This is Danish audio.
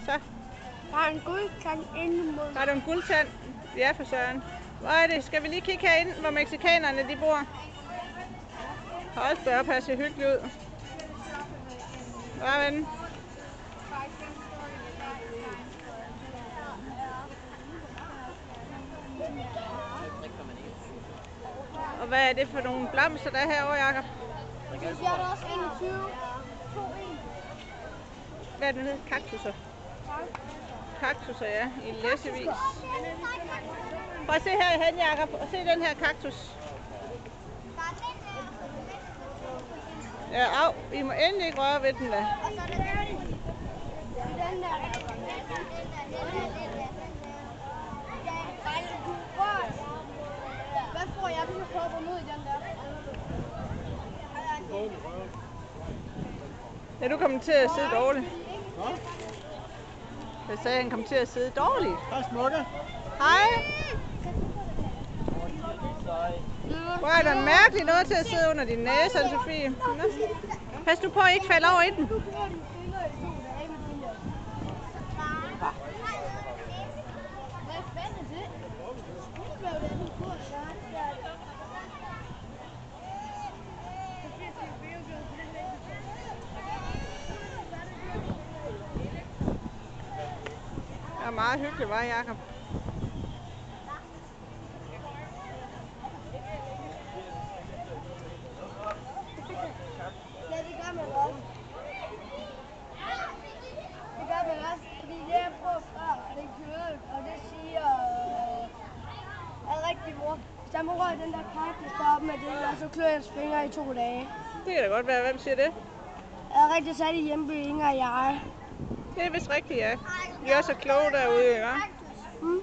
Så. Der er en guldtand inde i munden. Har du en guldtand? Ja, for søren. Hvor er det? Skal vi lige kigge herind, hvor mexikanerne de bor? Hold da op, her ser hyggeligt ud. Hvad er den? Og hvad er det for nogle blomster, der er herovre, Jacob? Jeg er der også 21. 2-1. Hvad er det, hedder? Kaktusser. Kaktusser, ja, i læsevis. Prøv at se herhen, Jacob, og se den her kaktus. Ja, au, I må endelig ikke røre ved den da. Og så er der den der. Hvad får jeg, hvis jeg prøver at gå ned i den der? Ja, du kommer til at sidde dårligt. Jeg sagde, at han kom til at sidde dårligt. Hej, smukke. Hej. Hvor er der mærkeligt noget til at sidde under din næse, Anne-Sophie. Pas nu på, at I ikke falder over i den. Det er meget hyggeligt, var Jacob? Ja, det gør man også. Det gør man også, fordi det jeg prøver før, og det er kødet, og det siger er rigtig mor. Hvis jeg må røre den der kaktus deroppe med det, og så klør jeg fingre i 2 dage. Det kan da godt være. Hvem siger det? Jeg er rigtig sat i Hjemby, Inger og jeg. Det er vist rigtigt, ja. Vi er så kloge derude, ikke? Mm.